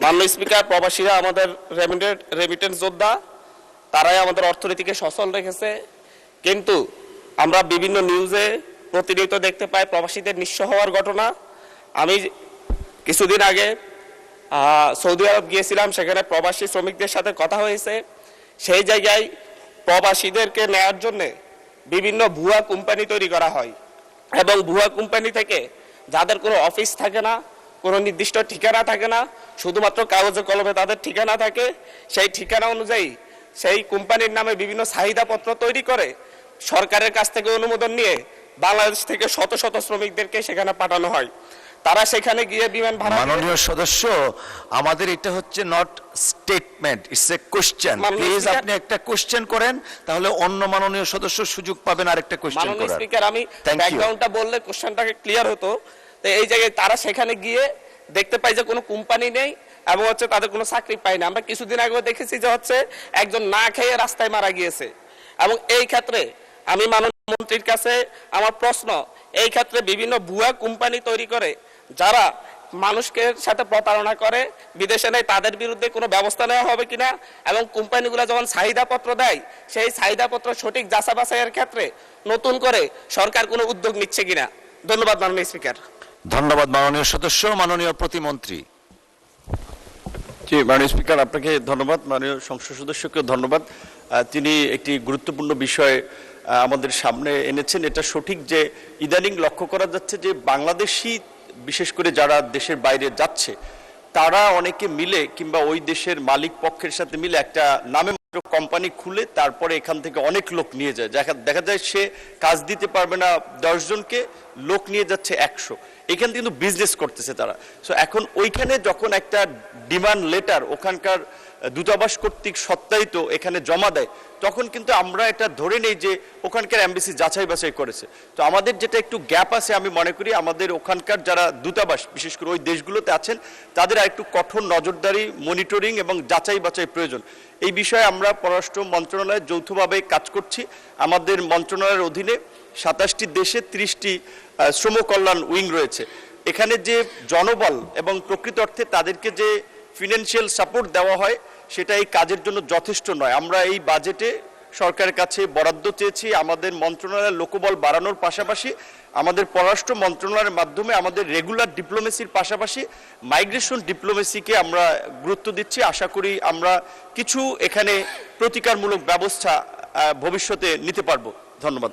মাননীয় স্পিকার, প্রবাসীরা আমাদের রেমিটেন্স যোদ্ধা, তারাই আমাদের অর্থনীতিকে সচল রেখেছে। কিন্তু আমরা বিভিন্ন নিউজে প্রতিনিয়ত দেখতে পাই প্রবাসীদের নিঃস্ব হওয়ার ঘটনা। আমি কিছুদিন আগে সৌদি আরব গিয়েছিলাম, সেখানে প্রবাসী শ্রমিকদের সাথে কথা হয়েছে। সেই জায়গায় প্রবাসীদেরকে নেওয়ার জন্য বিভিন্ন ভুয়া কোম্পানি তৈরি করা হয় এবং ভুয়া কোম্পানি থেকে যাদের কোনো অফিস থাকে না, কোনো নির্দিষ্ট ঠিকানা থাকে না, শুধুমাত্র কাগজে কলমে তাদের ঠিকানা থাকে, সেই ঠিকানা অনুযায়ী সেই কোম্পানির নামে বিভিন্ন চাহিদাপত্র তৈরি করে সরকারের কাছ থেকে অনুমোদন নিয়ে বাংলাদেশ থেকে শত শত শ্রমিকদেরকে সেখানে পাঠানো হয়। তারা সেখানে গিয়ে বিমান ভাড়া। মাননীয় সদস্য, আমাদের এটা হচ্ছে not statement, it's a question. Please আপনি একটা কোশ্চেন করেন, তাহলে অন্য মাননীয় সদস্য সুযোগ পাবেন আরেকটা কোশ্চেন করার। মাননীয় স্পিকার, আমি ব্যাকগ্রাউন্ডটা বললে কোশ্চেনটাকে ক্লিয়ার হতো। তো এই জায়গায় তারা সেখানে গিয়ে দেখতে পাই যে কোনো কোম্পানি নেই এবং হচ্ছে তাদের কোনো চাকরি পায় না। আমরা কিছুদিন আগেও দেখেছি যে হচ্ছে একজন না খেয়ে রাস্তায় মারা গিয়েছে। এবং এই ক্ষেত্রে আমি মাননীয় মন্ত্রীর কাছে আমার প্রশ্ন, এই ক্ষেত্রে বিভিন্ন ভুয়া কোম্পানি তৈরি করে যারা মানুষকে সাথে প্রতারণা করে বিদেশে নেয়, তাদের বিরুদ্ধে কোনো ব্যবস্থা নেওয়া হবে কিনা, এবং কোম্পানিগুলো যখন চাহিদাপত্র দেয় সেই চাহিদাপত্র সঠিক যাচাই বাছাইয়ের ক্ষেত্রে নতুন করে সরকার কোনো উদ্যোগ নিচ্ছে কিনা। ধন্যবাদ মাননীয় স্পিকার। ধন্যবাদ মাননীয় সদস্য। মাননীয় প্রতিমন্ত্রী। জি, মাননীয় স্পিকার, আপনাকে ধন্যবাদ। মাননীয় সংসদ সদস্যকে ধন্যবাদ। তিনি একটি গুরুত্বপূর্ণ বিষয় আমাদের সামনে এনেছেন। এটা সঠিক যে ইদানিং লক্ষ্য করা যাচ্ছে যে বাংলাদেশি, বিশেষ করে যারা দেশের বাইরে যাচ্ছে, তারা অনেকে মিলে কিংবা ওই দেশের মালিক পক্ষের সাথে মিলে একটা নামে কোম্পানি খুলে তারপরে এখান থেকে অনেক লোক নিয়ে যায়। দেখা যায় সে কাজ দিতে পারবে না 10 জনকে, লোক নিয়ে যাচ্ছে 100। এখান থেকে কিন্তু বিজনেস করতেছে তারা। সো এখন ওইখানে যখন একটা ডিমান্ড লেটার ওখানকার দূতাবাস কর্তৃক সত্যায়িত এখানে জমা দেয়, তখন কিন্তু আমরা এটা ধরে নেই যে ওখানকার এমবাসি যাচাই বাছাই করেছে। তো আমাদের যেটা একটু গ্যাপ আছে, আমি মনে করি আমাদের ওখানকার যারা দূতাবাস বিশেষ করে ওই দেশগুলোতে আছেন, তাদের আর একটু কঠোর নজরদারি, মনিটরিং এবং যাচাই বাছাই প্রয়োজন। এই বিষয়ে আমরা পররাষ্ট্র মন্ত্রণালয়ে যৌথভাবে কাজ করছি। আমাদের মন্ত্রণালয়ের অধীনে 27টি দেশে 30টি শ্রম কল্যাণ উইং রয়েছে। এখানে যে জনবল এবং প্রকৃত অর্থে তাদেরকে যে ফিনান্সিয়াল সাপোর্ট দেওয়া হয়, সেটা এই কাজের জন্য যথেষ্ট নয়। আমরা এই বাজেটে সরকারের কাছে বরাদ্দ চেয়েছি আমাদের মন্ত্রণালয়ের লোকবল বাড়ানোর পাশাপাশি আমাদের পররাষ্ট্র মন্ত্রণালয়ের মাধ্যমে আমাদের রেগুলার ডিপ্লোমেসির পাশাপাশি মাইগ্রেশন ডিপ্লোমেসিকে আমরা গুরুত্ব দিচ্ছি। আশা করি আমরা কিছু এখানে প্রতিকারমূলক ব্যবস্থা ভবিষ্যতে নিতে পারবো। ধন্যবাদ।